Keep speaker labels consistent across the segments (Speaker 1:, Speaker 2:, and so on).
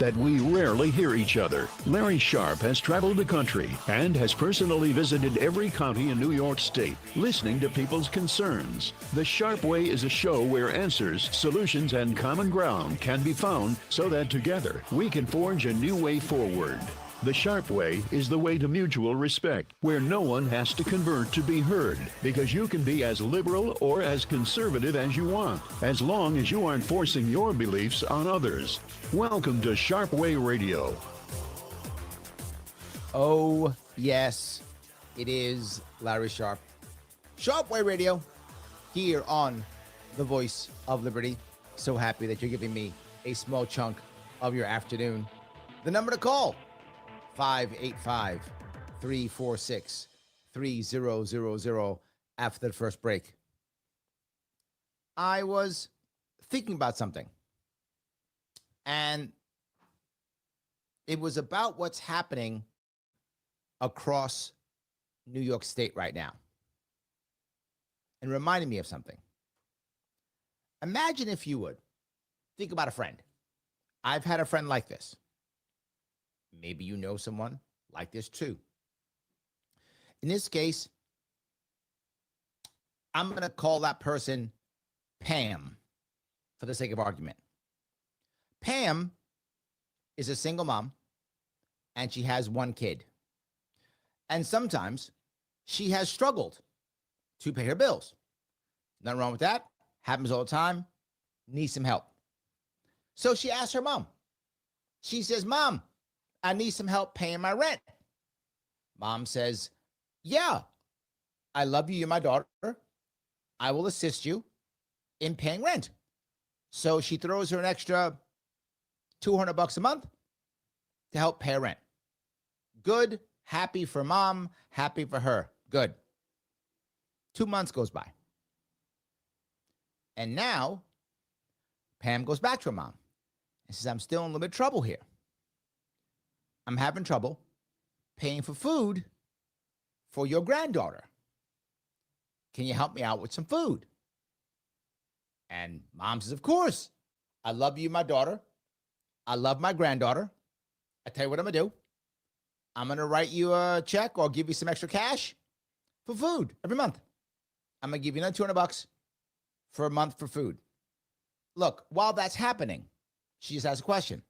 Speaker 1: that we rarely hear each other. Larry Sharpe has traveled the country and has personally visited every county in New York State, listening to people's concerns. The Sharpe Way is a show where answers, solutions, and common ground can be found so that together we can forge a new way forward. The Sharpe Way is the way to mutual respect, where no one has to convert to be heard, because you can be as liberal or as conservative as you want, as long as you aren't forcing your beliefs on others. Welcome to Sharpe Way Radio.
Speaker 2: Oh, yes, it is Larry Sharpe. Sharpe Way Radio, here on the Voice of Liberty. So happy that you're giving me a small chunk of your afternoon. The number to call, 585-346-3000 after the first break. I was thinking about something, and it was about what's happening across New York State right now, and reminded me of something. Imagine if you would think about a friend. I've had a friend like this. Maybe you know someone like this too. In this case, I'm going to call that person Pam for the sake of argument. Pam is a single mom, and she has one kid. And sometimes she has struggled to pay her bills. Nothing wrong with that. Happens all the time. Needs some help. So she asked her mom. She says, "Mom, I need some help paying my rent." Mom says, "Yeah, I love you. You're my daughter. I will assist you in paying rent." So she throws her an extra $200 a month to help pay rent. Good. Happy for mom. Happy for her. Good. 2 months goes by. And now Pam goes back to her mom and says, "I'm still in a little bit of trouble here. I'm having trouble paying for food for your granddaughter. Can you help me out with some food?" And mom says, "Of course. I love you, my daughter. I love my granddaughter. I tell you what I'm going to do. I'm going to write you a check or give you some extra cash for food every month. I'm going to give you another $200 for a month for food." Look, while that's happening, she just has a question.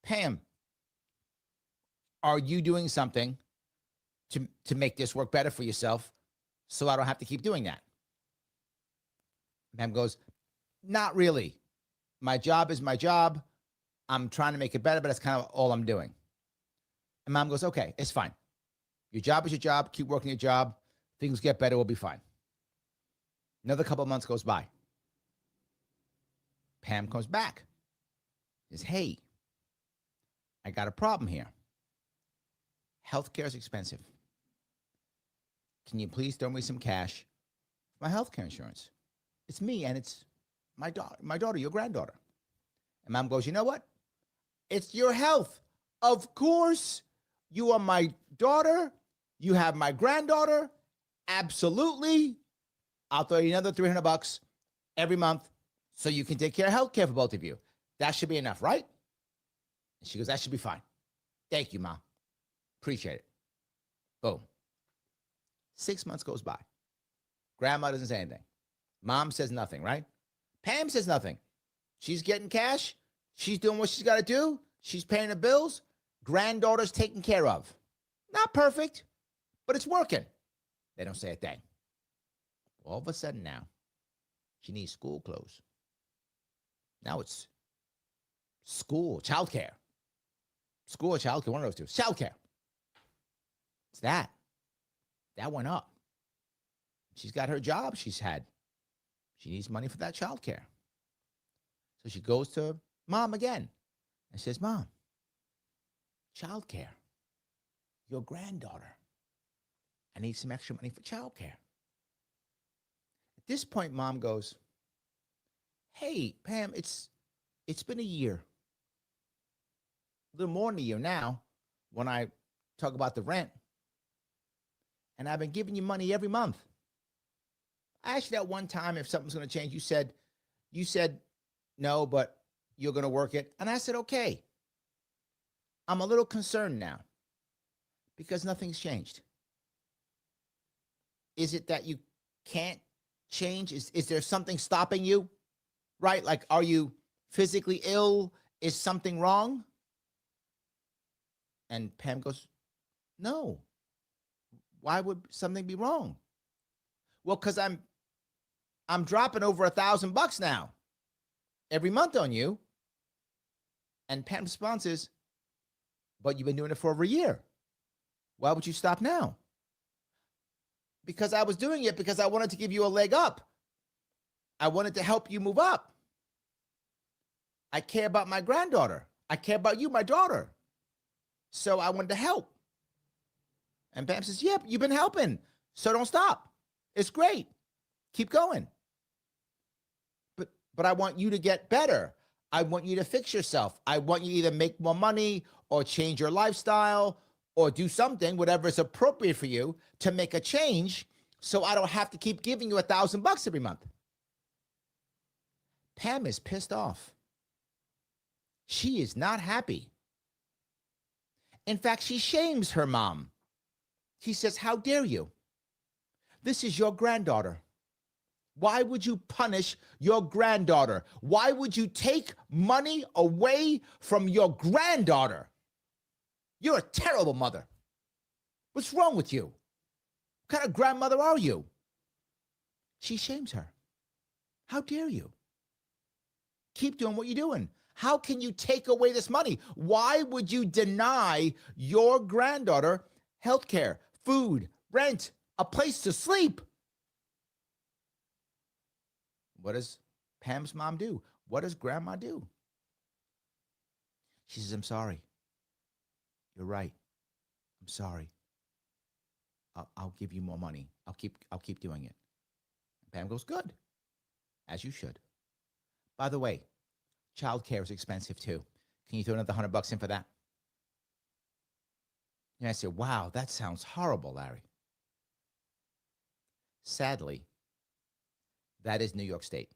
Speaker 2: "Pam, are you doing something to make this work better for yourself so I don't have to keep doing that?" Pam goes, "Not really. My job is my job. I'm trying to make it better, but that's kind of all I'm doing." And mom goes, "Okay, it's fine. Your job is your job. Keep working your job. Things get better. We'll be fine." Another couple of months goes by. Pam comes back. Says, "Hey, I got a problem here. Healthcare is expensive. Can you please throw me some cash for my healthcare insurance? It's me, and it's my daughter, your granddaughter." And mom goes, "You know what? It's your health. Of course. You are my daughter. You have my granddaughter. Absolutely. I'll throw you another $300 every month so you can take care of healthcare for both of you. That should be enough, right?" And she goes, "That should be fine. Thank you, Mom. Appreciate it." Boom. 6 months goes by. Grandma doesn't say anything. Mom says nothing, right? Pam says nothing. She's getting cash. She's doing what she's got to do. She's paying the bills. Granddaughter's taken care of. Not perfect, but it's working. They don't say a thing. All of a sudden now, she needs school clothes. Now it's school, childcare. School or childcare, one of those two. Childcare. It's that. That went up. She's got her job she's had. She needs money for that childcare. So she goes to mom again and says, "Mom, childcare. Your granddaughter. I need some extra money for childcare." At this point, mom goes, "Hey, Pam, it's been a year. A little more than a year now when I talk about the rent. And I've been giving you money every month. I asked you that one time if something's going to change. You said no, but you're going to work it." And I said, "Okay." I'm a little concerned now because nothing's changed. Is it that you can't change? Is there something stopping you? Right? Like, are you physically ill? Is something wrong? And Pam goes, no. Why would something be wrong? Well, because I'm dropping over $1,000 now every month on you. And Pam's response is, but you've been doing it for over a year. Why would you stop now? Because I was doing it because I wanted to give you a leg up. I wanted to help you move up. I care about my granddaughter. I care about you, my daughter. So I wanted to help. And Pam says, yeah, you've been helping. So don't stop. It's great. Keep going. But I want you to get better. I want you to fix yourself. I want you to either make more money or change your lifestyle or do something, whatever is appropriate for you to make a change so I don't have to keep giving you $1,000 every month. Pam is pissed off. She is not happy. In fact, she shames her mom. She says, how dare you? This is your granddaughter. Why would you punish your granddaughter? Why would you take money away from your granddaughter? You're a terrible mother. What's wrong with you? What kind of grandmother are you? She shames her. How dare you? Keep doing what you're doing. How can you take away this money? Why would you deny your granddaughter health care, food, rent, a place to sleep? What does Pam's mom do? What does grandma do? She says, I'm sorry. You're right. I'm sorry. I'll give you more money. I'll keep doing it. Pam goes, good. As you should. By the way, childcare is expensive too. Can you throw another $100 in for that? And I said, wow, that sounds horrible, Larry. Sadly, that is New York State.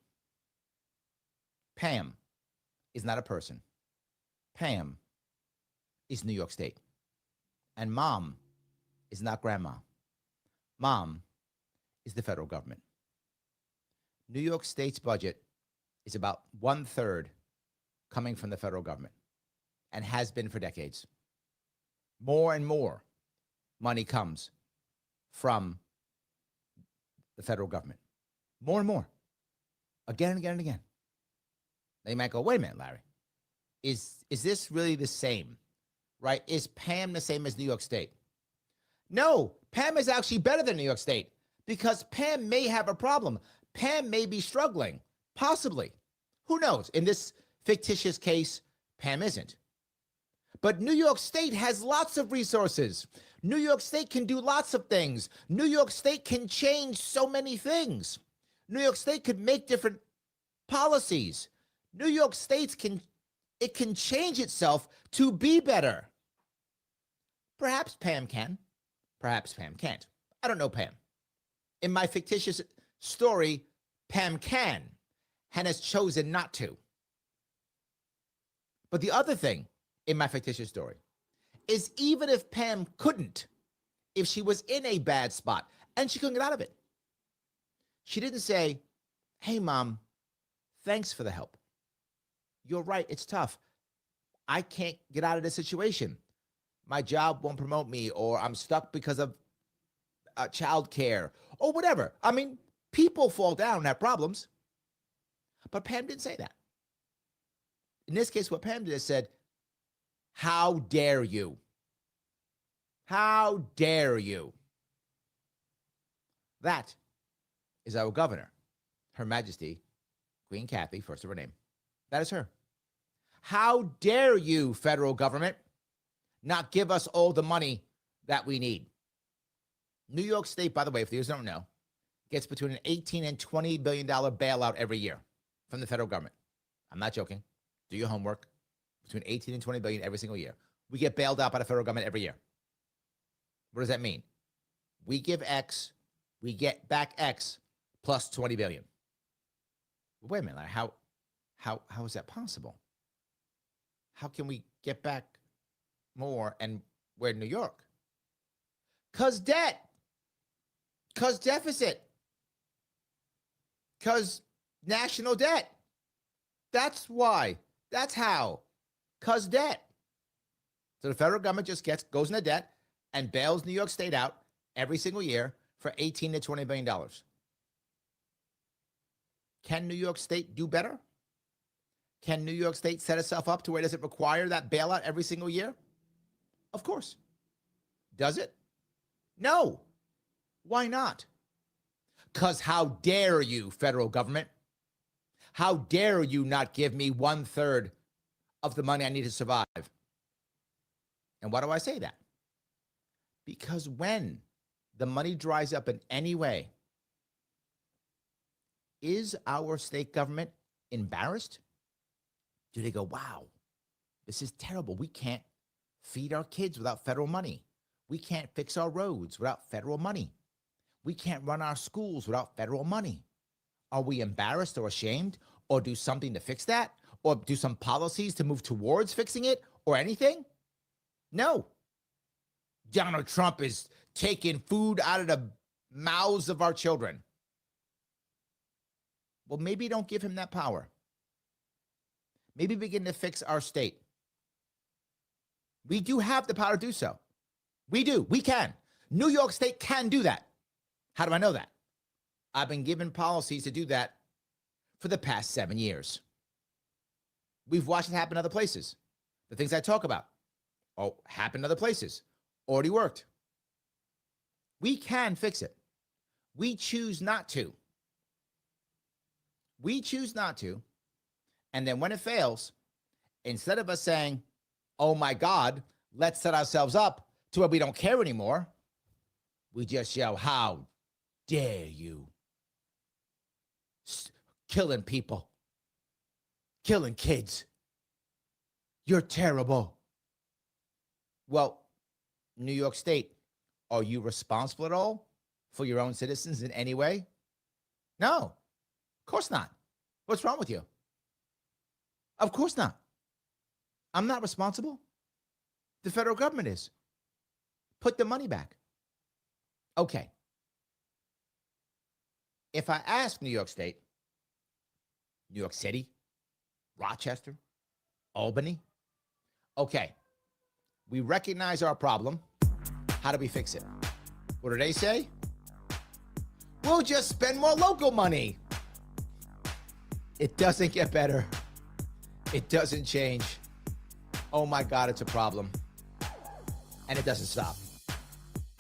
Speaker 2: Pam is not a person. Pam is New York State. And mom is not grandma. Mom is the federal government. New York State's budget is about 1/3 coming from the federal government and has been for decades. More and more money comes from the federal government. More and more. Again and again and again. They might go, wait a minute, Larry. Is this really the same? Right? Is Pam the same as New York State? No, Pam is actually better than New York State because Pam may have a problem. Pam may be struggling, possibly. Who knows? In this fictitious case, Pam isn't. But New York State has lots of resources. New York State can do lots of things. New York State can change so many things. New York State could make different policies. New York State can change itself to be better. Perhaps Pam can. Perhaps Pam can't. I don't know Pam. In my fictitious story, Pam can and has chosen not to. But the other thing in my fictitious story is even if Pam couldn't, if she was in a bad spot and she couldn't get out of it, she didn't say, hey, Mom, thanks for the help. You're right. It's tough. I can't get out of this situation. My job won't promote me, or I'm stuck because of childcare or whatever. I mean, people fall down and have problems. But Pam didn't say that. In this case, what Pam did is said, how dare you? How dare you? That is our governor, Her Majesty, Queen Kathy, first of her name. That is her. How dare you, federal government, not give us all the money that we need? New York State, by the way, if you don't know, gets between an $18 and $20 billion bailout every year from the federal government. I'm not joking. Do your homework. Between 18 and 20 billion every single year. We get bailed out by the federal government every year. What does that mean? We give X, we get back X plus 20 billion. Wait a minute, how is that possible? How can we get back more, and we're New York. Because debt. Because deficit. Because national debt. That's why. That's how. Because debt. So the federal government just goes into debt and bails New York State out every single year for $18 to $20 billion. Can New York State do better? Can New York State set itself up to where it doesn't require that bailout every single year? Of course. Does it? No. Why not? Because how dare you, federal government? How dare you not give me 1/3 of the money I need to survive? And why do I say that? Because when the money dries up in any way, is our state government embarrassed? Do they go, wow, this is terrible. We can't feed our kids without federal money. We can't fix our roads without federal money. We can't run our schools without federal money. Are we embarrassed or ashamed, or do something to fix that, or do some policies to move towards fixing it, or anything? No. Donald Trump is taking food out of the mouths of our children. Well, maybe don't give him that power. Maybe begin to fix our state. We do have the power to do so. We do. We can. New York State can do that. How do I know that? I've been given policies to do that for the past 7 years. We've watched it happen in other places. The things I talk about happen in other places. Already worked. We can fix it. We choose not to. We choose not to. And then when it fails, instead of us saying, oh my God, let's set ourselves up to where we don't care anymore, we just yell, how dare you? Killing people. Killing kids. You're terrible. Well, New York State, are you responsible at all for your own citizens in any way? No, of course not. What's wrong with you? Of course not. I'm not responsible. The federal government is. Put the money back. Okay. If I ask New York State, New York City, Rochester, Albany, okay, we recognize our problem. How do we fix it? What do they say? We'll just spend more local money. It doesn't get better. It doesn't change. Oh my God, it's a problem. And it doesn't stop.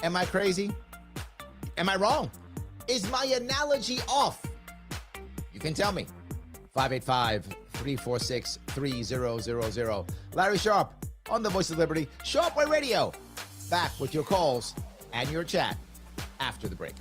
Speaker 2: Am I crazy? Am I wrong? Is my analogy off? You can tell me. 585-346-3000. Larry Sharpe on the Voice of Liberty, Sharpe Radio. Back with your calls and your chat after the break.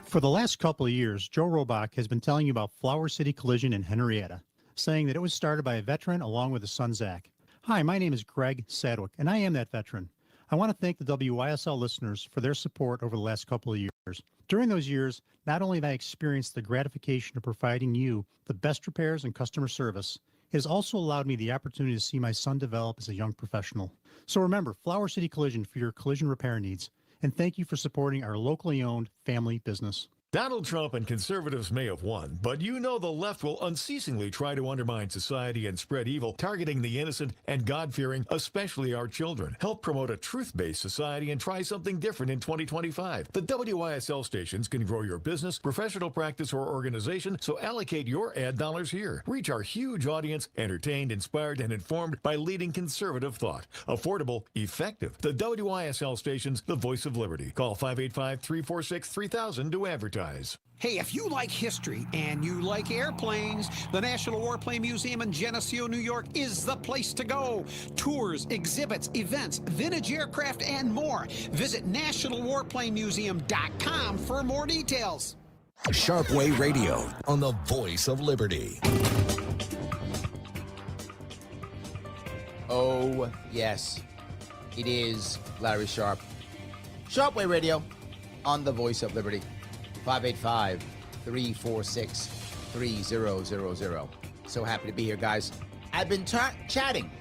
Speaker 3: For the last couple of years, Joe Robach has been telling you about Flower City Collision in Henrietta, saying that it was started by a veteran along with his son, Zach. Hi, my name is Greg Sadwick, and I am that veteran. I want to thank the WYSL listeners for their support over the last couple of years. During those years, not only have I experienced the gratification of providing you the best repairs and customer service, it has also allowed me the opportunity to see my son develop as a young professional. So remember, Flower City Collision for your collision repair needs. And thank you for supporting our locally owned family business.
Speaker 4: Donald Trump and conservatives may have won, but you know the left will unceasingly try to undermine society and spread evil, targeting the innocent and God-fearing, especially our children. Help promote a truth-based society and try something different in 2025. The WYSL stations can grow your business, professional practice, or organization, so allocate your ad dollars here. Reach our huge audience, entertained, inspired, and informed by leading conservative thought. Affordable, effective. The WYSL stations, the voice of liberty. Call 585-346-3000 to advertise.
Speaker 5: Hey, if you like history and you like airplanes, the National Warplane Museum in Geneseo, New York is the place to go. Tours, exhibits, events, vintage aircraft, and more. Visit nationalwarplanemuseum.com for more details.
Speaker 6: Sharpe Radio on the Voice of Liberty.
Speaker 2: Oh, yes. It is Larry Sharpe. Sharpe Radio on the Voice of Liberty. 585-346-3000. So happy to be here, guys. I've been chatting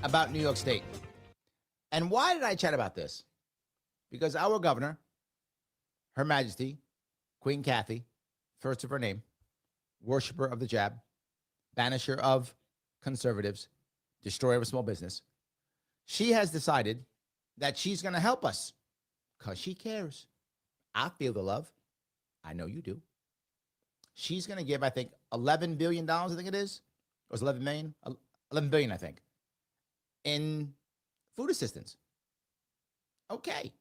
Speaker 2: about New York State. And why did I chat about this? Because our governor, Her Majesty, Queen Kathy, first of her name, worshiper of the jab, banisher of conservatives, destroyer of small business, she has decided that she's going to help us because she cares. I feel the love. I know you do. She's going to give, I think, $11 billion, I think it is. Or is it 11 million? 11 billion, I think, in food assistance. Okay.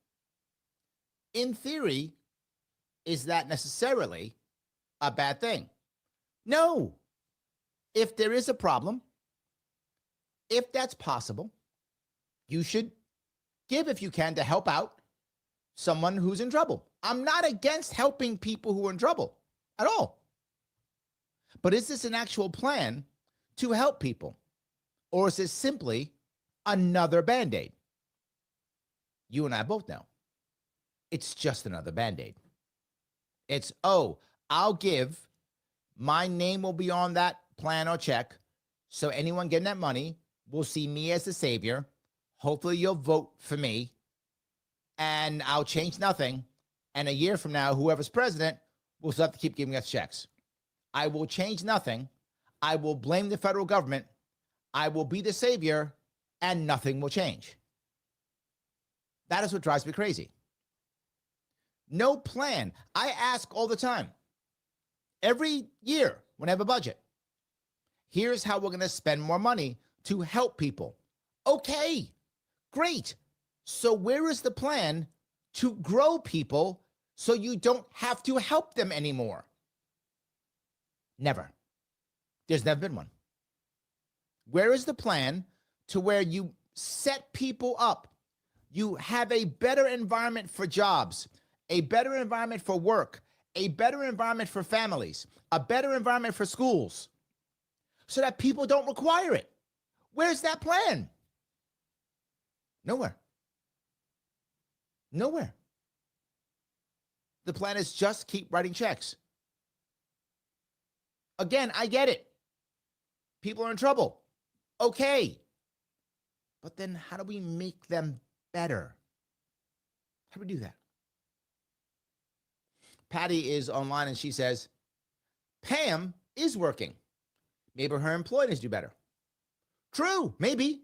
Speaker 2: In theory, is that necessarily a bad thing? No. If there is a problem, if that's possible, you should give if you can to help out someone who's in trouble. I'm not against helping people who are in trouble at all. But is this an actual plan to help people? Or is this simply another Band-Aid? You and I both know. It's just another Band-Aid. It's, oh, I'll give, my name will be on that plan or check, so anyone getting that money will see me as the savior. Hopefully you'll vote for me, and I'll change nothing. And a year from now, whoever's president will still have to keep giving us checks. I will change nothing. I will blame the federal government. I will be the savior, and nothing will change. That is what drives me crazy. No plan. I ask all the time, every year when I have a budget, here's how we're going to spend more money to help people. Okay, great. So where is the plan to grow people so you don't have to help them anymore? Never. There's never been one. Where is the plan to where you set people up? You have a better environment for jobs, a better environment for work, a better environment for families, a better environment for schools, so that people don't require it. Where's that plan? Nowhere. Nowhere. The plan is just keep writing checks. Again, I get it. People are in trouble. Okay. But then how do we make them better? How do we do that? Patty is online and she says, Pam is working. Maybe her employees do better. True, maybe.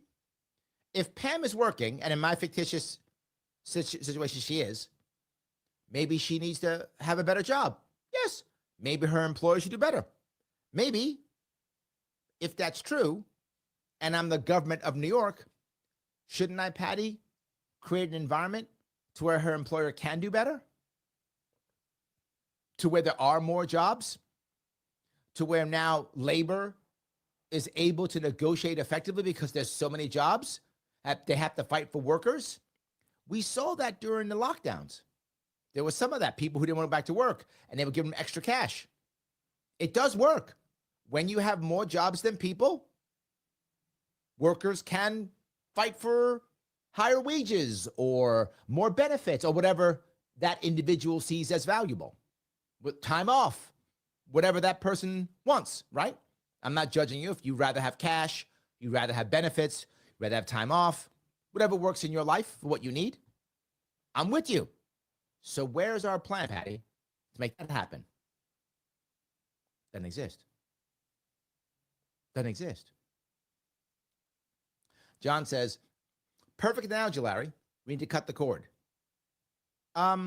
Speaker 2: If Pam is working, and in my fictitious situation she is, maybe she needs to have a better job. Yes, maybe her employees should do better. Maybe, if that's true, and I'm the government of New York, shouldn't I, Patty, create an environment to where her employer can do better? To where there are more jobs? To where now labor is able to negotiate effectively because there's so many jobs that they have to fight for workers? We saw that during the lockdowns. There was some of that, people who didn't want to go back to work, and they would give them extra cash. It does work. When you have more jobs than people, workers can fight for higher wages or more benefits or whatever that individual sees as valuable. With time off, whatever that person wants, right? I'm not judging you. If you'd rather have cash, you'd rather have benefits, you'd rather have time off, whatever works in your life for what you need, I'm with you. So where's our plan, Patty, to make that happen? Doesn't exist. Doesn't exist. John says, perfect analogy, Larry. We need to cut the cord. I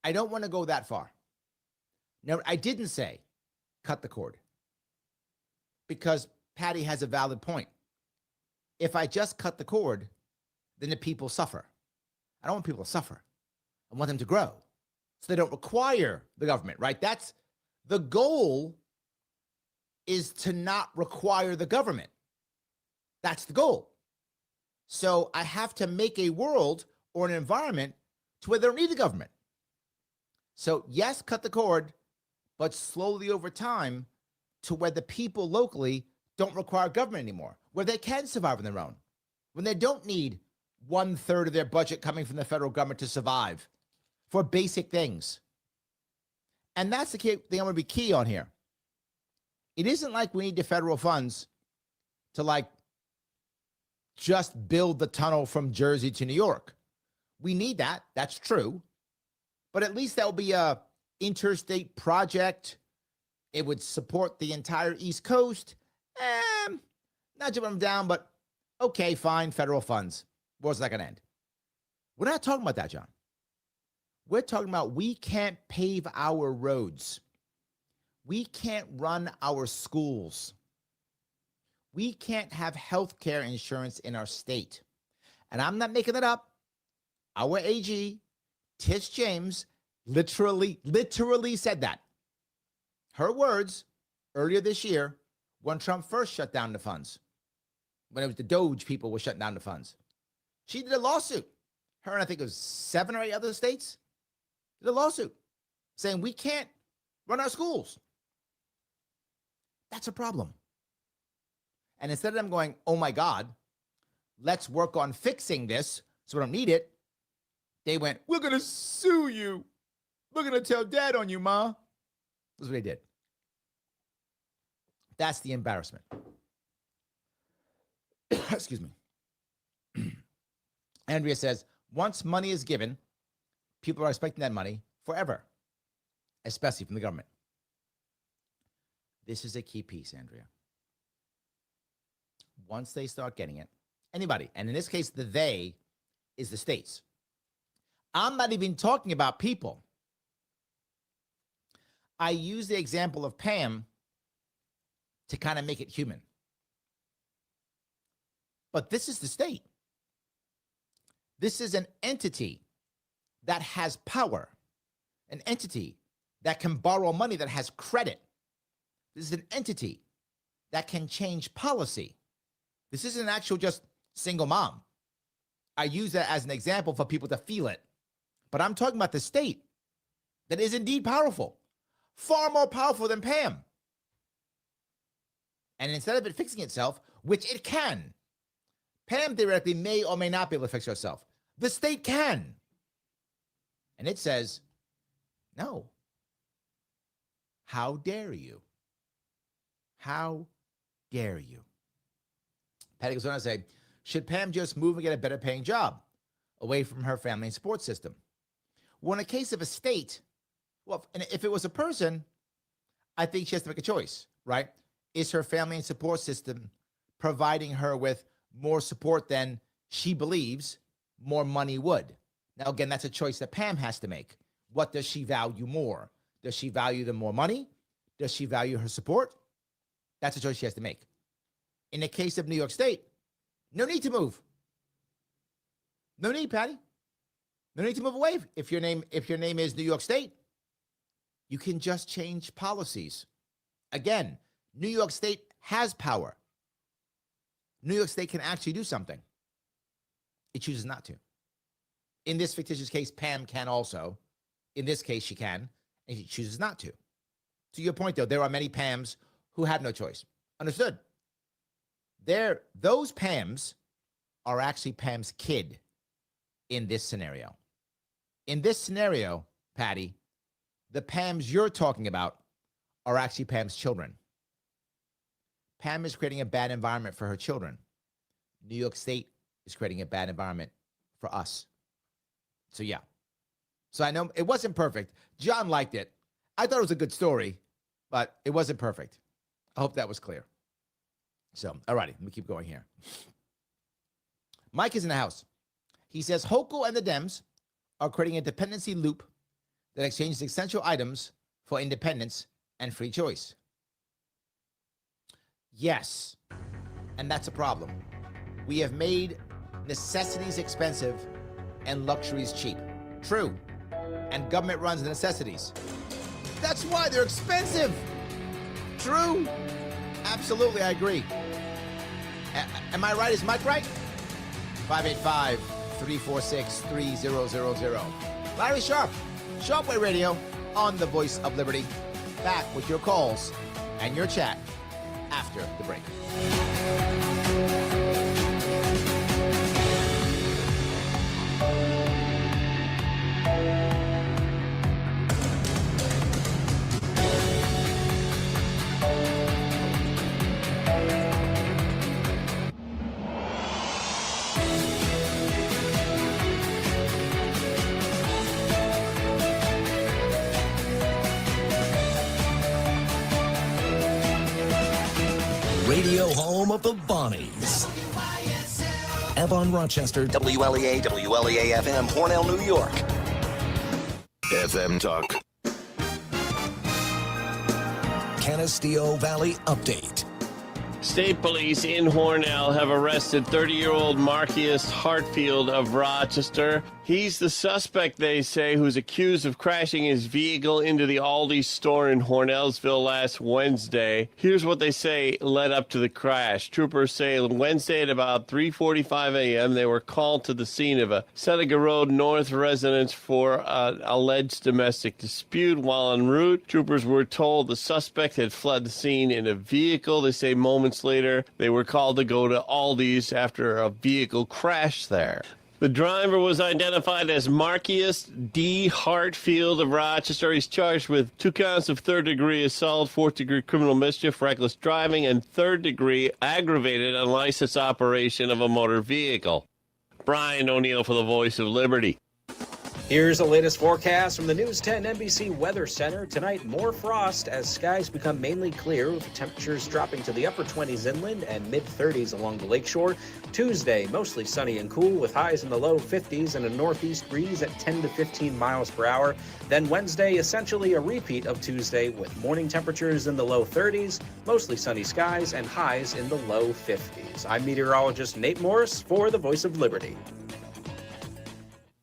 Speaker 2: don't want to go that far. No, I didn't say cut the cord, because Patty has a valid point. If I just cut the cord, then the people suffer. I don't want people to suffer. I want them to grow so they don't require the government, right? That's the goal, is to not require the government. That's the goal. So I have to make a world or an environment to where they don't need the government. So yes, cut the cord, but slowly over time to where the people locally don't require government anymore, where they can survive on their own, when they don't need 1/3 of their budget coming from the federal government to survive for basic things. And that's the thing I'm going to be key on here. It isn't like we need the federal funds to like just build the tunnel from Jersey to New York. We need that. That's true. But at least that will be a interstate project. It would support the entire East Coast. Not jumping them down, but okay, fine, federal funds. Where's that going to end? We're not talking about that, John. We're talking about we can't pave our roads. We can't run our schools. We can't have health care insurance in our state. And I'm not making it up. Our AG, Tish James, literally said that. Her words earlier this year when Trump first shut down the funds, when it was the Doge people were shutting down the funds. She did a lawsuit. Her and I think it was 7 or 8 other states did a lawsuit saying we can't run our schools. That's a problem. And instead of them going, oh my God, let's work on fixing this so we don't need it, they went, we're going to sue you. We're going to tell dad on you, Ma. That's what they did. That's the embarrassment. Excuse me. Andrea says, once money is given, people are expecting that money forever, especially from the government. This is a key piece, Andrea. Once they start getting it, anybody, and in this case, the they is the states. I'm not even talking about people. I use the example of Pam to kind of make it human. But this is the state. This is an entity that has power, an entity that can borrow money, that has credit. This is an entity that can change policy. This isn't an actual just single mom. I use that as an example for people to feel it. But I'm talking about the state that is indeed powerful, far more powerful than Pam. And instead of it fixing itself, which it can, Pam theoretically may or may not be able to fix herself. The state can. And it says, no. How dare you? How dare you? Patty goes on to say, should Pam just move and get a better paying job away from her family and support system? Well, in a case of a state, well, and if it was a person, I think she has to make a choice, right? Is her family and support system providing her with more support than she believes more money would? Now, again, that's a choice that Pam has to make. What does she value more? Does she value the more money? Does she value her support? That's a choice she has to make. In the case of New York State, no need to move. No need, Patty. No need to move away. If your name is New York State, you can just change policies. Again, New York State has power. New York State can actually do something. It chooses not to. In this fictitious case, Pam can also. In this case, she can, and she chooses not to. To your point, though, there are many Pams who have no choice. Understood? Those Pams are actually Pam's kid in this scenario. In this scenario, Patty, the Pams you're talking about are actually Pam's children. Pam is creating a bad environment for her children. New York State is creating a bad environment for us. So, yeah. So I know it wasn't perfect. John liked it. I thought it was a good story, but it wasn't perfect. I hope that was clear. So, all righty, let me keep going here. Mike is in the house. He says, Hochul and the Dems are creating a dependency loop that exchanges essential items for independence and free choice. Yes, and that's a problem. We have made necessities expensive and luxuries cheap. True, and government runs the necessities. That's why they're expensive. True, absolutely, I agree. Am I right? Is Mike right? 585-346-3000. Larry Sharpe, Sharpe Radio on the Voice of Liberty. Back with your calls and your chat after the break.
Speaker 6: radio home of the Bonnies. Avon, Rochester, WLEA, WLEA-FM, Hornell, New York.
Speaker 1: FM Talk.
Speaker 6: Canisteo Valley Update.
Speaker 7: State police in Hornell have arrested 30-year-old Marcus Hartfield of Rochester. He's the suspect, they say, who's accused of crashing his vehicle into the Aldi store in Hornellsville last Wednesday. Here's what they say led up to the crash. Troopers say Wednesday at about 3:45 a.m. they were called to the scene of a Seneca Road North residence for an alleged domestic dispute. While en route, troopers were told the suspect had fled the scene in a vehicle. They say moments later they were called to go to Aldi's after a vehicle crashed there. The driver was identified as Marcus D. Hartfield of Rochester. He's charged with 2 counts of third-degree assault, fourth-degree criminal mischief, reckless driving, and third-degree aggravated unlicensed operation of a motor vehicle. Brian O'Neill for the Voice of Liberty.
Speaker 8: Here's the latest forecast from the News 10 NBC Weather Center. Tonight, more frost as skies become mainly clear, with temperatures dropping to the upper 20s inland and mid-30s along the lakeshore. Tuesday, mostly sunny and cool, with highs in the low 50s and a northeast breeze at 10 to 15 miles per hour. Then Wednesday, essentially a repeat of Tuesday, with morning temperatures in the low 30s, mostly sunny skies, and highs in the low 50s. I'm meteorologist Nate Morris for the Voice of Liberty.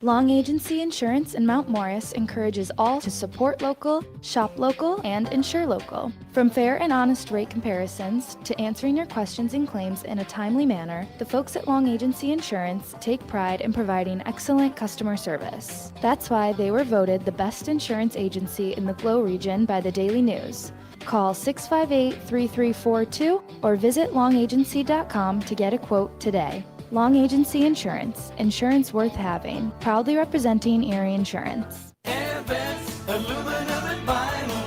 Speaker 9: Long Agency Insurance in Mount Morris encourages all to support local, shop local, and insure local. From fair and honest rate comparisons to answering your questions and claims in a timely manner, the folks at Long Agency Insurance take pride in providing excellent customer service. That's why they were voted the best insurance agency in the Glow region by the Daily News. Call 658-3342 or visit longagency.com to get a quote today. Long Agency Insurance, insurance worth having. Proudly representing Erie Insurance.
Speaker 10: Advance aluminum and vinyl.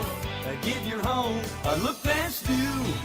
Speaker 10: Give your home a look that's new.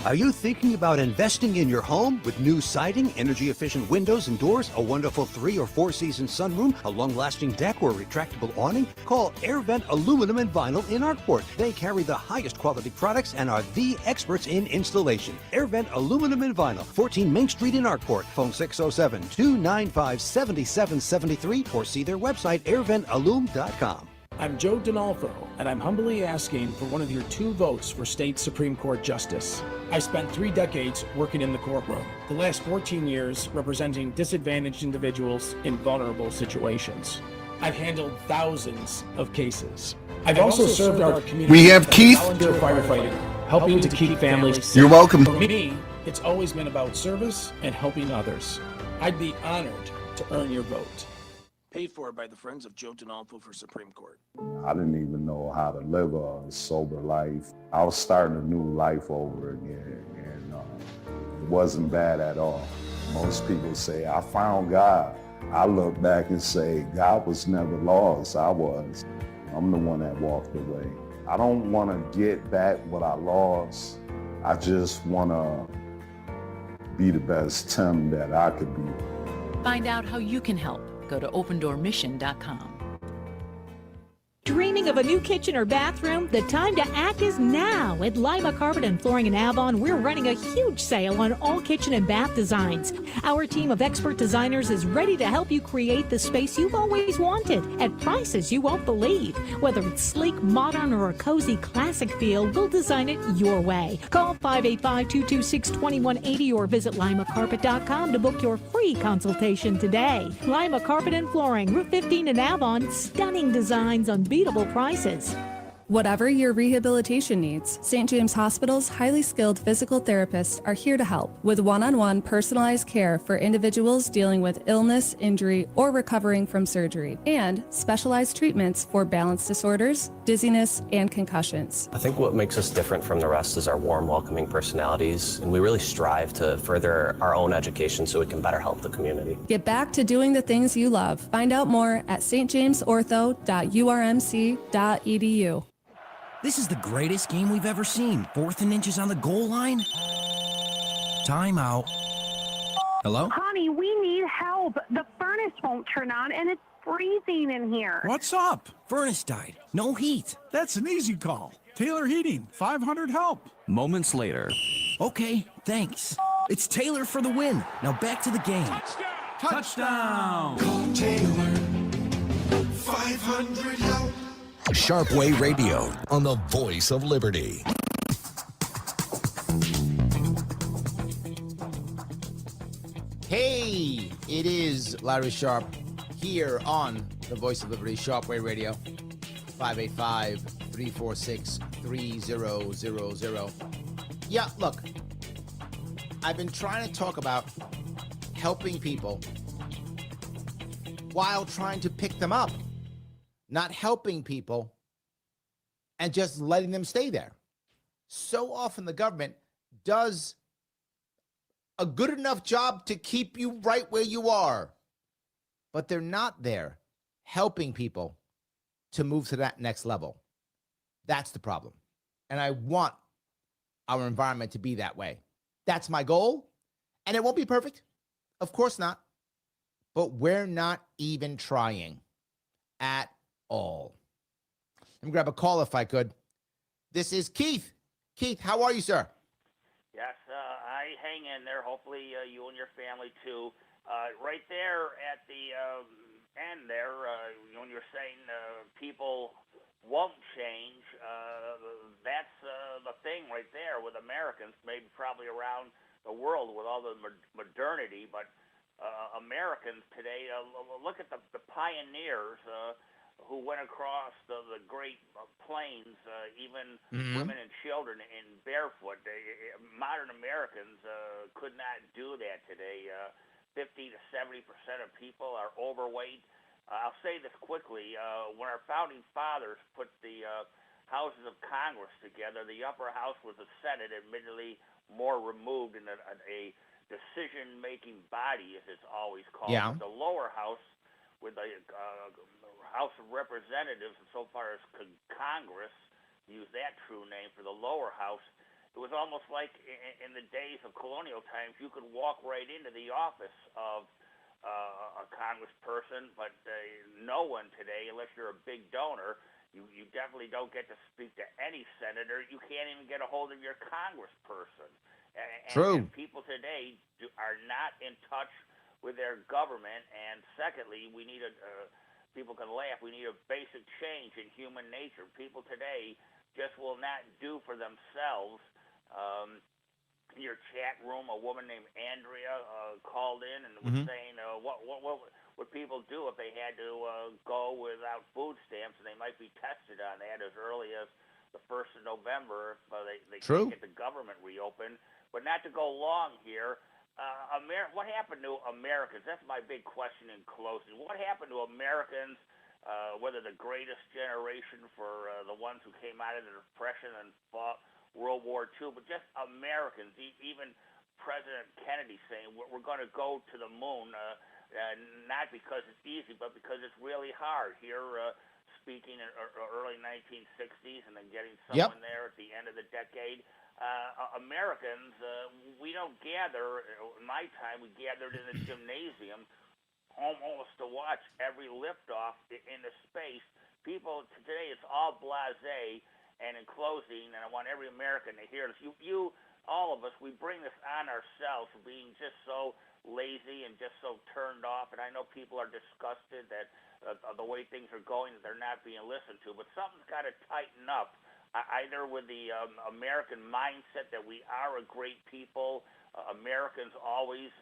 Speaker 11: Are you thinking about investing in your home with new siding, energy-efficient windows and doors, a wonderful 3- or 4-season sunroom, a long-lasting deck, or a retractable awning? Call AirVent Aluminum and Vinyl in Arkport. They carry the highest quality products and are the experts in installation. AirVent Aluminum and Vinyl, 14 Main Street in Arkport. Phone 607-295-7773 or see their website, airventalum.com.
Speaker 12: I'm Joe Donalfo, and I'm humbly asking for one of your 2 votes for state Supreme Court Justice. I spent 3 decades working in the courtroom, the last 14 years representing disadvantaged individuals in vulnerable situations. I've handled thousands of cases. I've also served our community.
Speaker 13: We have Keith.
Speaker 12: Volunteer firefighter, helping to keep families safe.
Speaker 13: You're welcome.
Speaker 12: For me, it's always been about service and helping others. I'd be honored to earn your vote. Paid for by the Friends of Joe Donalfo for Supreme Court.
Speaker 14: I didn't even know how to live a sober life. I was starting a new life over again, and it wasn't bad at all. Most people say, I found God. I look back and say, God was never lost. I was. I'm the one that walked away. I don't want to get back what I lost. I just want to be the best Tim that I could be.
Speaker 15: Find out how you can help. Go to opendoormission.com.
Speaker 16: Dreaming of a new kitchen or bathroom? The time to act is now. At Lima Carpet and Flooring in Avon, we're running a huge sale on all kitchen and bath designs. Our team of expert designers is ready to help you create the space you've always wanted at prices you won't believe. Whether it's sleek, modern, or a cozy classic feel, we'll design it your way. Call 585-226-2180 or visit limacarpet.com to book your free consultation today. Lima Carpet and Flooring, Route 15 in Avon. Stunning designs on unbeatable prices.
Speaker 17: Whatever your rehabilitation needs, St. James Hospital's highly skilled physical therapists are here to help with one-on-one personalized care for individuals dealing with illness, injury, or recovering from surgery, and specialized treatments for balance disorders, dizziness, and concussions.
Speaker 18: I think what makes us different from the rest is our warm, welcoming personalities, and we really strive to further our own education so we can better help the community.
Speaker 17: Get back to doing the things you love. Find out more at stjamesortho.urmc.edu.
Speaker 19: This is the greatest game we've ever seen. 4th and inches on the goal line. Timeout. Hello?
Speaker 20: Honey, we need help. The furnace won't turn on and it's freezing in here.
Speaker 19: What's up? Furnace died. No heat.
Speaker 21: That's an easy call. Taylor Heating, 500 help.
Speaker 19: Moments later. Okay, thanks. It's Taylor for the win. Now back to the game.
Speaker 10: Touchdown!
Speaker 13: Call Taylor. 500 help.
Speaker 6: Sharpe Radio on the Voice of Liberty.
Speaker 2: Hey, it is Larry Sharpe here on the Voice of Liberty, Sharpe Radio, 585-346-3000. Yeah, look, I've been trying to talk about helping people while trying to pick them up, not helping people and just letting them stay there. So often the government does a good enough job to keep you right where you are, but they're not there helping people to move to that next level. That's the problem. And I want our environment to be that way. That's my goal. And it won't be perfect. Of course not. But we're not even trying at all. Let me grab a call if I could. This is Keith. Keith, how are you, sir?
Speaker 21: Yes, I hang in there. Hopefully you and your family, too. Right there at the end there, when you're saying people won't change, that's the thing right there with Americans, maybe probably around the world with all the modernity, but Americans today, look at the pioneers who went across the Great Plains, even women and children in barefoot. Modern Americans could not do that today. 50 to 70% of people are overweight. I'll say this quickly. When our founding fathers put the houses of Congress together, the upper house was the Senate, admittedly more removed in a decision-making body, as it's always called.
Speaker 2: Yeah.
Speaker 21: The lower house with the House of Representatives, and so far as Congress, use that true name for the lower house, it was almost like in the days of colonial times, you could walk right into the office of a congressperson, but no one today, unless you're a big donor, you definitely don't get to speak to any senator. You can't even get a hold of your congressperson.
Speaker 2: True.
Speaker 21: And people today are not in touch with their government. And secondly, we need people can laugh, we need a basic change in human nature. People today just will not do for themselves. In your chat room, a woman named Andrea called in and was saying, what would people do if they had to go without food stamps, and they might be tested on that as early as the 1st of November if they can't get the government reopened. But not to go long here, what happened to Americans? That's my big question in closing. What happened to Americans, whether the greatest generation for the ones who came out of the Depression and fought World War II, but just Americans, even President Kennedy saying we're going to go to the moon, not because it's easy, but because it's really hard. Here, speaking in early 1960s and then getting someone there at the end of the decade. Americans, we don't gather, in my time, we gathered in the gymnasium almost to watch every liftoff into space. People today, it's all blasé. And in closing, and I want every American to hear this, you all of us, we bring this on ourselves for being just so lazy and just so turned off. And I know people are disgusted that the way things are going, that they're not being listened to. But something's got to tighten up, either with the American mindset that we are a great people, Americans always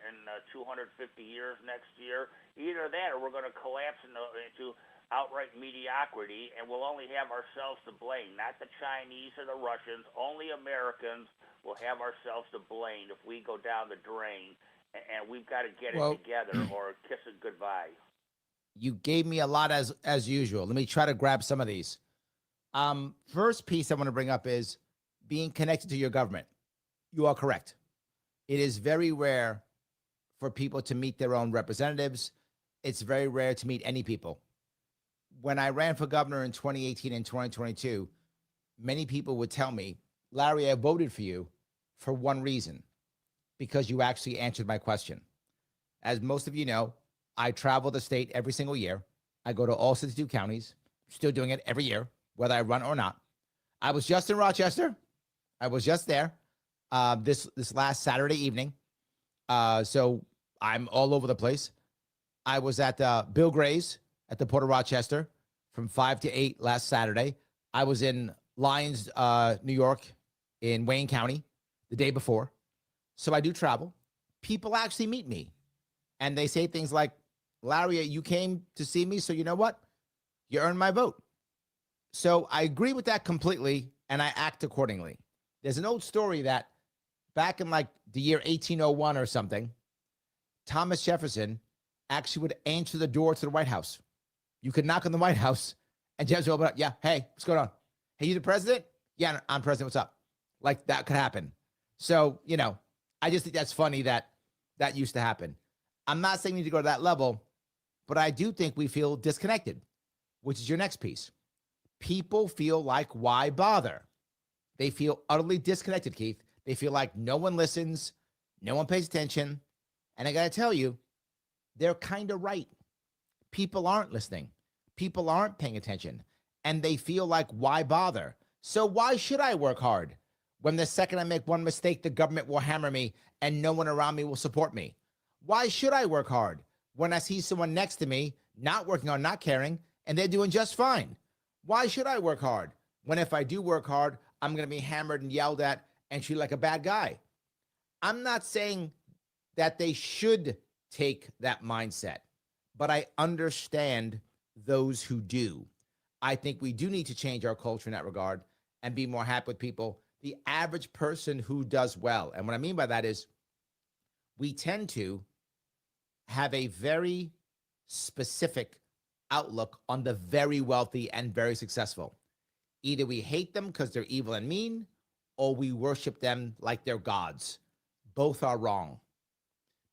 Speaker 21: in 250 years next year. Either that or we're going to collapse into outright mediocrity, and we'll only have ourselves to blame, not the Chinese or the Russians. Only Americans will have ourselves to blame if we go down the drain, and we've got to get it together or kiss it goodbye.
Speaker 2: You gave me a lot as usual. Let me try to grab some of these. First piece I want to bring up is being connected to your government. You are correct. It is very rare for people to meet their own representatives. It's very rare to meet any people. When I ran for governor in 2018 and 2022, many people would tell me, Larry, I voted for you for one reason, because you actually answered my question. As most of you know, I travel the state every single year. I go to all 62 counties, still doing it every year, whether I run or not. I was just in Rochester. I was just there. this last Saturday evening. So I'm all over the place. I was at Bill Gray's at the Port of Rochester from 5 to 8 last Saturday. I was in Lyons, New York, in Wayne County the day before. So I do travel. People actually meet me, and they say things like, Larry, you came to see me, so you know what? You earned my vote. So I agree with that completely, and I act accordingly. There's an old story that back in like the year 1801 or something, Thomas Jefferson actually would answer the door to the White House. You could knock on the White House, and Jefferson would open up. Yeah, hey, what's going on? Hey, you the president? Yeah, I'm president. What's up? Like that could happen. So, you know, I just think that's funny that that used to happen. I'm not saying we need to go to that level, but I do think we feel disconnected, which is your next piece. People feel like, why bother? They feel utterly disconnected, Keith. They feel like no one listens, no one pays attention. And I got to tell you, they're kind of right. People aren't listening. People aren't paying attention. And they feel like, why bother? So why should I work hard when the second I make one mistake, the government will hammer me and no one around me will support me? Why should I work hard when I see someone next to me not working or not caring and they're doing just fine? Why should I work hard when if I do work hard, I'm going to be hammered and yelled at and treated like a bad guy? I'm not saying that they should take that mindset, but I understand those who do. I think we do need to change our culture in that regard and be more happy with people. The average person who does well, and what I mean by that is we tend to have a very specific outlook on the very wealthy and very successful. Either we hate them because they're evil and mean, or we worship them like they're gods. Both are wrong.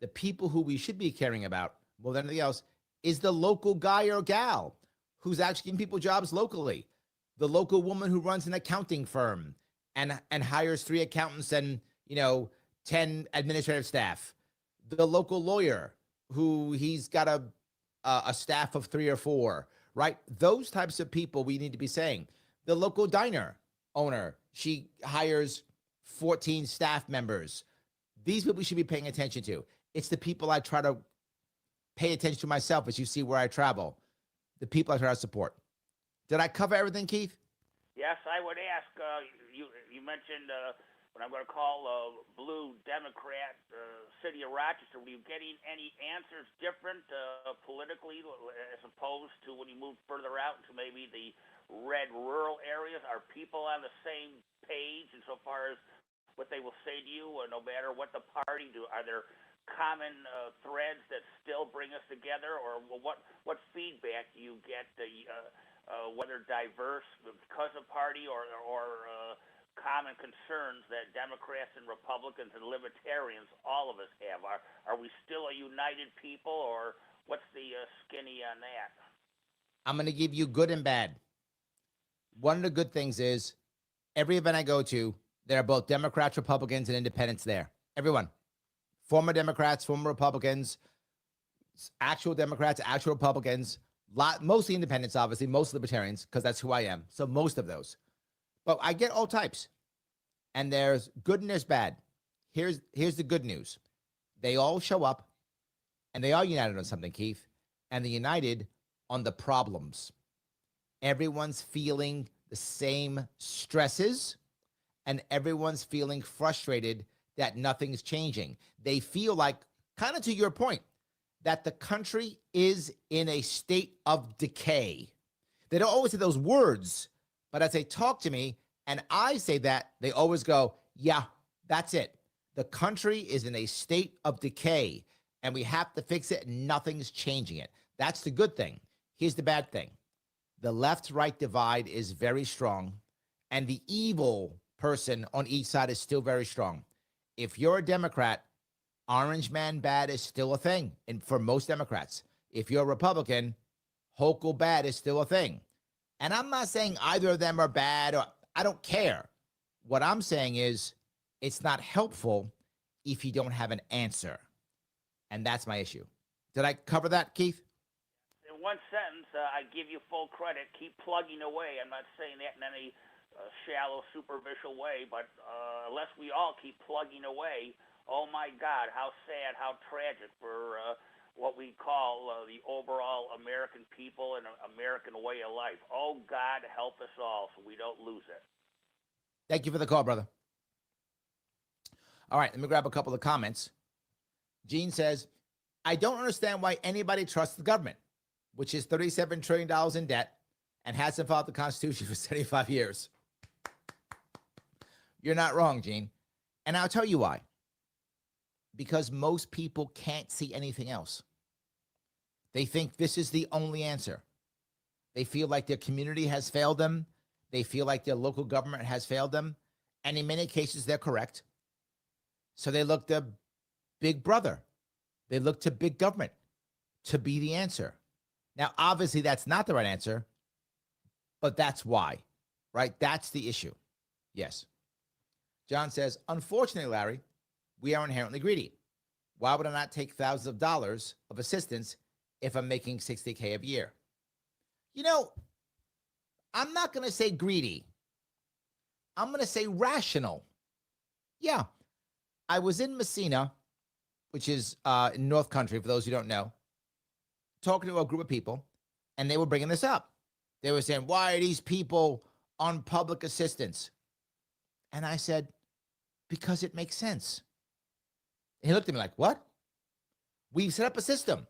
Speaker 2: The people who we should be caring about more than anything else is the local guy or gal who's actually giving people jobs locally. The local woman who runs an accounting firm and hires 3 accountants and, 10 administrative staff. The local lawyer who he's got a staff of 3 or 4, right? Those types of people we need to be saying. The local diner owner, she hires 14 staff members. These people we should be paying attention to. It's the people I try to pay attention to myself as you see where I travel. The people I try to support. Did I cover everything, Keith?
Speaker 21: Yes, I would ask, you mentioned what I'm going to call blue Democrat city of Rochester. Were you getting any answers different politically as opposed to when you moved further out into maybe the red rural areas? Are people on the same page insofar as what they will say to you, no matter what the party do? Are there common threads that still bring us together, or what feedback do you get, whether diverse because of party or common concerns that Democrats and Republicans and Libertarians, all of us have? Are we still a united people, or what's the skinny on that?
Speaker 2: I'm going to give you good and bad. One of the good things is every event I go to, there are both Democrats, Republicans, and independents there. Everyone. Former Democrats, former Republicans, actual Democrats, actual Republicans, mostly independents, obviously, most libertarians, because that's who I am. So most of those. But I get all types. And there's good and there's bad. Here's the good news. They all show up, and they are united on something, Keith, and they're united on the problems. Everyone's feeling the same stresses, and everyone's feeling frustrated that nothing's changing. They feel like, kind of to your point, that the country is in a state of decay. They don't always say those words, but as they talk to me and I say that, they always go, yeah, that's it. The country is in a state of decay and we have to fix it and nothing's changing it. That's the good thing. Here's the bad thing. The left-right divide is very strong and the evil person on each side is still very strong. If you're a Democrat, orange man bad is still a thing. And for most Democrats, if you're a Republican, Hochul bad is still a thing. And I'm not saying either of them are bad, or I don't care. What I'm saying is it's not helpful if you don't have an answer. And that's my issue. Did I cover that, Keith?
Speaker 21: In one sentence, I give you full credit. Keep plugging away. I'm not saying that in any shallow, superficial way, but unless we all keep plugging away, oh my God, how sad, how tragic for what we call the overall American people and American way of life. Oh God, help us all so we don't lose it.
Speaker 2: Thank you for the call, brother. All right, let me grab a couple of comments. Gene says, I don't understand why anybody trusts the government, which is $37 trillion in debt and hasn't followed the Constitution for 75 years. You're not wrong, Gene. And I'll tell you why. Because most people can't see anything else. They think this is the only answer. They feel like their community has failed them. They feel like their local government has failed them. And in many cases, they're correct. So they look to Big Brother. They look to big government to be the answer. Now, obviously, that's not the right answer, but that's why, right? That's the issue. Yes. John says, unfortunately, Larry, we are inherently greedy. Why would I not take thousands of dollars of assistance if I'm making $60K a year? You know, I'm not going to say greedy. I'm going to say rational. Yeah. I was in Messina, which is in North Country, for those who don't know, talking to a group of people, and they were bringing this up. They were saying, why are these people on public assistance? And I said, because it makes sense. And he looked at me like, what? We've set up a system.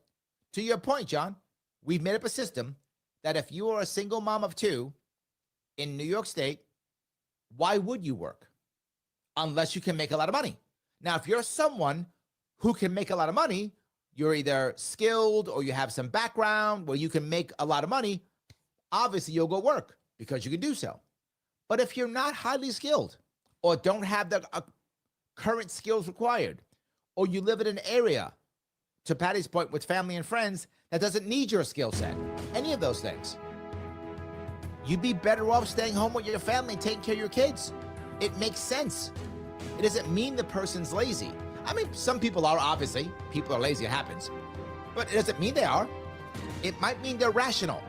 Speaker 2: To your point, John, we've made up a system that if you are a single mom of two in New York State, why would you work? Unless you can make a lot of money. Now, if you're someone who can make a lot of money, you're either skilled or you have some background where you can make a lot of money, obviously you'll go work because you can do so. But if you're not highly skilled or don't have the current skills required, or you live in an area, to Patty's point, with family and friends that doesn't need your skill set, any of those things, you'd be better off staying home with your family and taking care of your kids. It makes sense. It doesn't mean the person's lazy. I mean, some people are, obviously. People are lazy, it happens. But it doesn't mean they are. It might mean they're rational.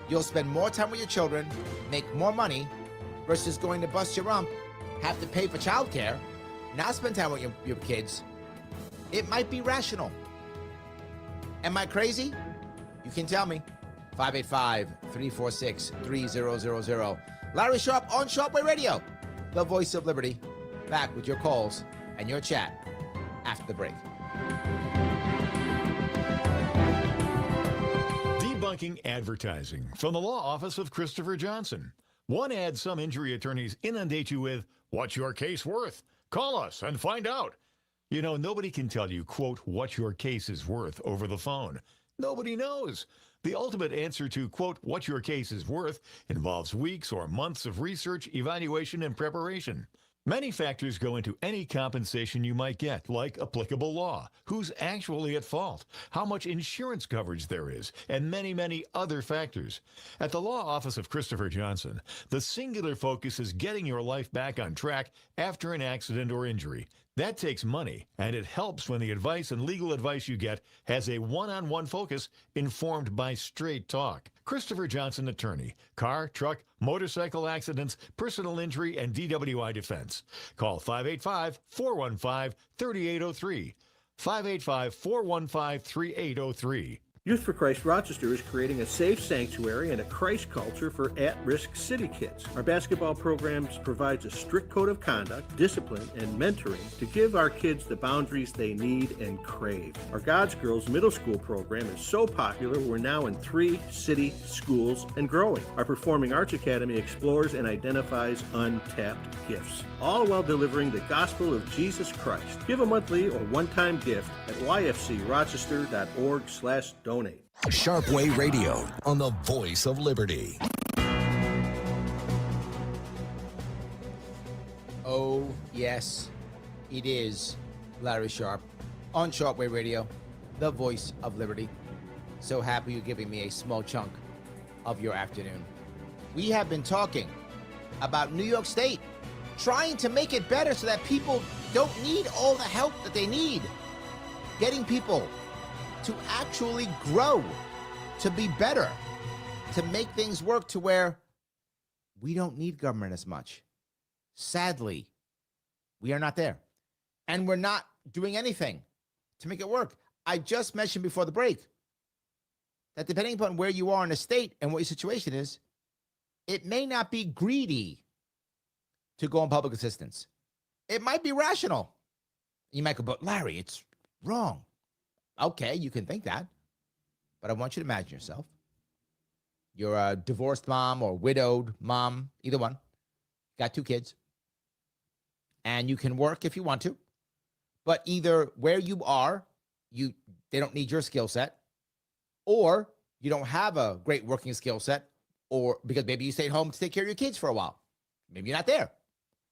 Speaker 2: You'll spend more time with your children, make more money, versus going to bust your rump, have to pay for childcare, not spend time with your kids. It might be rational. Am I crazy? You can tell me. 585-346-3000. Larry Sharpe on Sharpe Radio, the voice of liberty. Back with your calls and your chat after the break.
Speaker 4: Debunking advertising from the law office of Christopher Johnson. One ad some injury attorneys inundate you with, what's your case worth? Call us and find out. You know, nobody can tell you, quote, what your case is worth over the phone. Nobody knows. The ultimate answer to, quote, what your case is worth involves weeks or months of research, evaluation, and preparation. Many factors go into any compensation you might get, like applicable law, who's actually at fault, how much insurance coverage there is, and many, many other factors. At the law office of Christopher Johnson, the singular focus is getting your life back on track after an accident or injury. That takes money, and it helps when the advice and legal advice you get has a one-on-one focus informed by straight talk. Christopher Johnson Attorney, car, truck, motorcycle accidents, personal injury, and DWI defense. Call 585-415-3803. 585-415-3803.
Speaker 13: Youth for Christ Rochester is creating a safe sanctuary and a Christ culture for at-risk city kids. Our basketball programs provides a strict code of conduct, discipline, and mentoring to give our kids the boundaries they need and crave. Our God's Girls middle school program is so popular we're now in 3 city schools and growing. Our Performing Arts Academy explores and identifies untapped gifts, all while delivering the gospel of Jesus Christ. Give a monthly or one-time gift at yfcrochester.org/donate.
Speaker 6: Sharpe Radio on the voice of liberty.
Speaker 2: Oh, yes, it is Larry Sharpe on Sharpe Radio, the voice of liberty. So happy you're giving me a small chunk of your afternoon. We have been talking about New York State, trying to make it better so that people don't need all the help that they need. Getting people to actually grow, to be better, to make things work to where we don't need government as much. Sadly, we are not there. And we're not doing anything to make it work. I just mentioned before the break that depending upon where you are in a state and what your situation is, it may not be greedy to go on public assistance. It might be rational. You might go, but Larry, it's wrong. Okay, you can think that. But I want you to imagine yourself. You're a divorced mom or widowed mom, either one. Got 2 kids. And you can work if you want to. But either where you are, they don't need your skill set, or you don't have a great working skill set, or because maybe you stayed home to take care of your kids for a while. Maybe you're not there.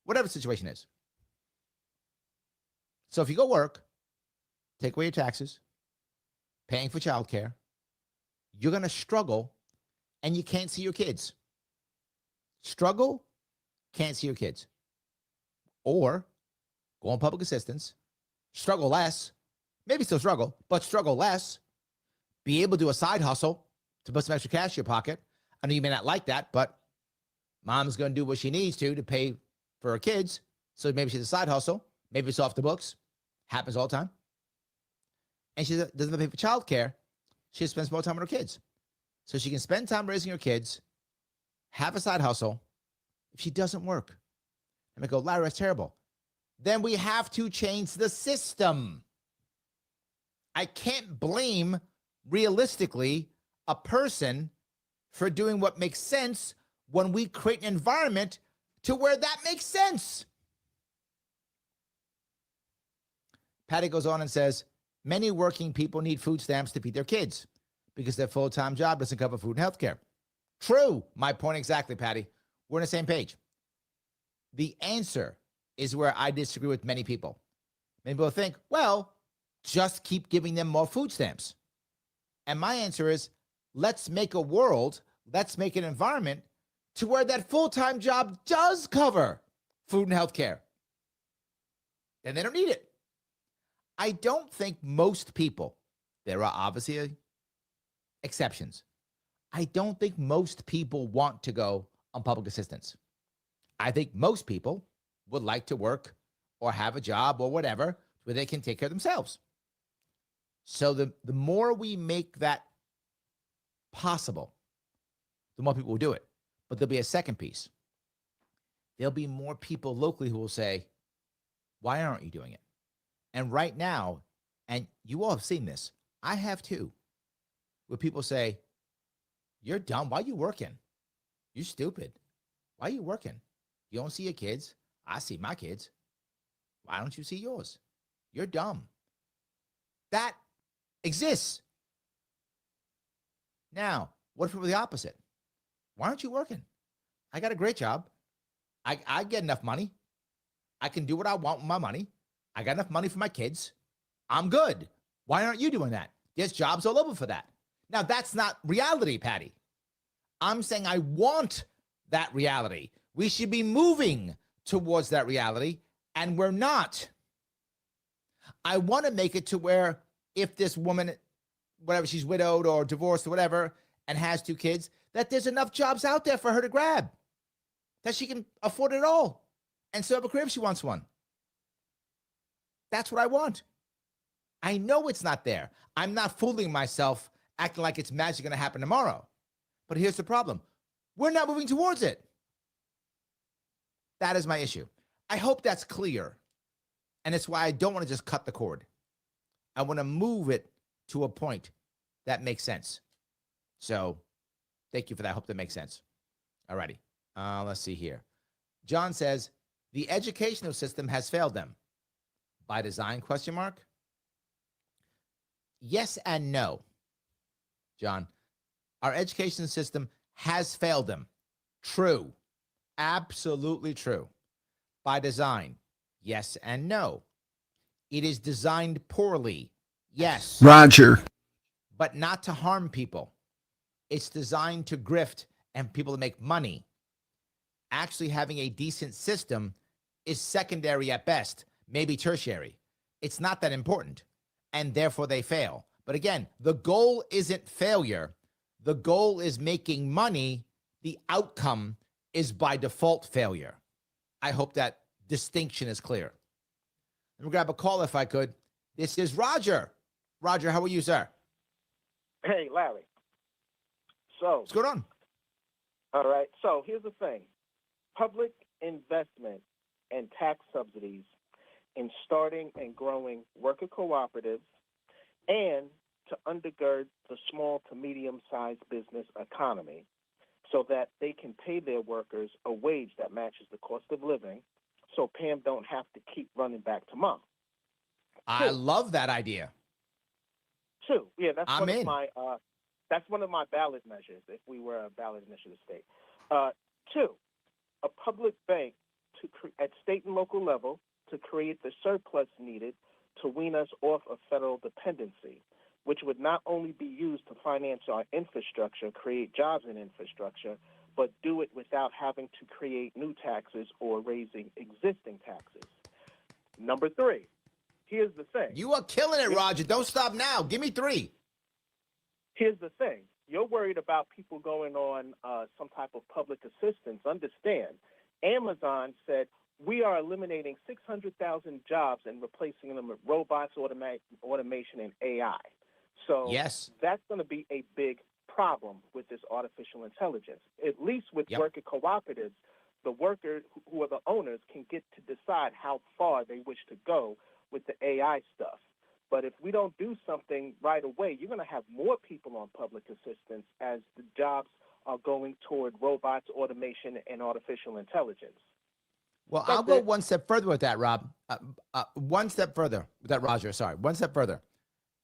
Speaker 2: Whatever the situation is. So if you go work, take away your taxes, paying for childcare, you're going to struggle and you can't see your kids. Struggle, can't see your kids. Or go on public assistance, struggle less, maybe still struggle, but struggle less, be able to do a side hustle to put some extra cash in your pocket. I know you may not like that, but mom's going to do what she needs to pay for her kids. So maybe she's a side hustle. Maybe it's off the books. Happens all the time. And she doesn't pay for childcare. She spends more time with her kids. So she can spend time raising her kids, have a side hustle. If she doesn't work, and I go, Larry, that's terrible. Then we have to change the system. I can't blame, realistically, a person for doing what makes sense when we create an environment to where that makes sense. Patty goes on and says, many working people need food stamps to feed their kids because their full-time job doesn't cover food and health care. True. My point exactly, Patty. We're on the same page. The answer is where I disagree with many people. Many people think, well, just keep giving them more food stamps. And my answer is, let's make a world, let's make an environment to where that full-time job does cover food and health care. And they don't need it. I don't think most people, there are obviously exceptions. I don't think most people want to go on public assistance. I think most people would like to work or have a job or whatever where they can take care of themselves. So the more we make that possible, the more people will do it. But there'll be a second piece. There'll be more people locally who will say, why aren't you doing it? And right now, and you all have seen this, I have too, where people say, you're dumb. Why are you working? You're stupid. Why are you working? You don't see your kids. I see my kids. Why don't you see yours? You're dumb. That exists. Now, what if it were the opposite? Why aren't you working? I got a great job. I get enough money. I can do what I want with my money. I got enough money for my kids. I'm good. Why aren't you doing that? There's jobs all over for that. Now, that's not reality, Patty. I'm saying I want that reality. We should be moving towards that reality, and we're not. I want to make it to where if this woman, whatever, she's widowed or divorced or whatever, and has 2 kids, that there's enough jobs out there for her to grab, that she can afford it all and still have a career if she wants one. That's what I want. I know it's not there. I'm not fooling myself, acting like it's magically going to happen tomorrow. But here's the problem. We're not moving towards it. That is my issue. I hope that's clear. And it's why I don't want to just cut the cord. I want to move it to a point that makes sense. So thank you for that. I hope that makes sense. All righty. Let's see here. John says, the educational system has failed them. By design, ? Yes and no, John. Our education system has failed them. True. Absolutely true. By design, yes and no. It is designed poorly. Yes.
Speaker 1: Roger.
Speaker 2: But not to harm people. It's designed to grift and people to make money. Actually having a decent system is secondary at best, maybe tertiary. It's not that important, and therefore they fail. But again, the goal isn't failure. The goal is making money. The outcome is by default failure. I hope that distinction is clear. Let me grab a call if I could. This is Roger. Roger, how are you, sir?
Speaker 3: Hey, Larry. So,
Speaker 2: what's going on?
Speaker 3: All right. So here's the thing. Public investment and tax subsidies in starting and growing worker cooperatives and to undergird the small to medium-sized business economy so that they can pay their workers a wage that matches the cost of living so Pam don't have to keep running back to mom.
Speaker 2: I love that idea.
Speaker 3: Two, yeah, that's
Speaker 2: I'm
Speaker 3: one
Speaker 2: in.
Speaker 3: of my that's one of my ballot measures if we were a ballot initiative state. Two, a public bank at state and local level to create the surplus needed to wean us off of federal dependency, which would not only be used to finance our infrastructure, create jobs in infrastructure, but do it without having to create new taxes or raising existing taxes. Number three, here's the thing.
Speaker 2: You are killing it, Roger. Don't stop now. Give me three.
Speaker 3: Here's the thing. You're worried about people going on some type of public assistance. Understand, Amazon said, we are eliminating 600,000 jobs and replacing them with robots, automation, and AI. So
Speaker 2: yes,
Speaker 3: that's going to be a big problem with this artificial intelligence. At least with worker cooperatives, the workers who are the owners can get to decide how far they wish to go with the AI stuff. But if we don't do something right away, you're going to have more people on public assistance as the jobs are going toward robots, automation, and artificial intelligence.
Speaker 2: Well, I'll go one step further with that, Rob. One step further with that, Roger. Sorry, one step further.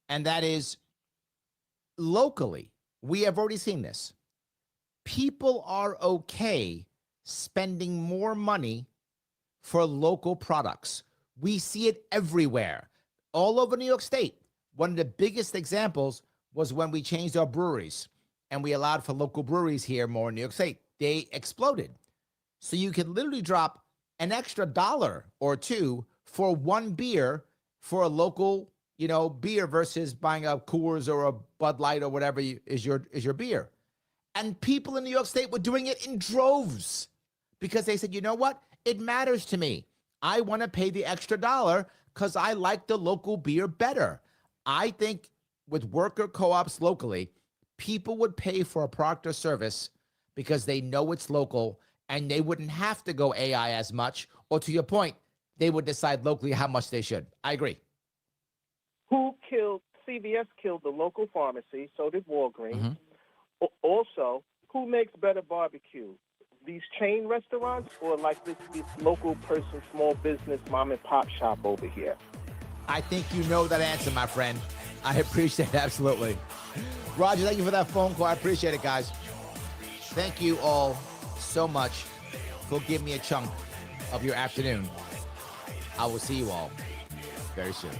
Speaker 2: And that is locally, we have already seen this. People are okay spending more money for local products. We see it everywhere, all over New York State. One of the biggest examples was when we changed our breweries and we allowed for local breweries here more in New York State. They exploded. So you can literally drop an extra $1 or $2 for one beer for a local, beer versus buying a Coors or a Bud Light or whatever is your beer. And people in New York State were doing it in droves because they said, you know what? It matters to me. I want to pay the extra $1 because I like the local beer better. I think with worker co-ops locally, people would pay for a product or service because they know it's local and they wouldn't have to go AI as much, or to your point, they would decide locally how much they should. I agree.
Speaker 3: CVS killed the local pharmacy, so did Walgreens. Also, who makes better barbecue? These chain restaurants or like this local person, small business, mom and pop shop over here?
Speaker 2: I think you know that answer, my friend. I appreciate it, absolutely. Roger, thank you for that phone call. I appreciate it, guys. Thank you all so much for giving me a chunk of your afternoon. I will see you all very soon.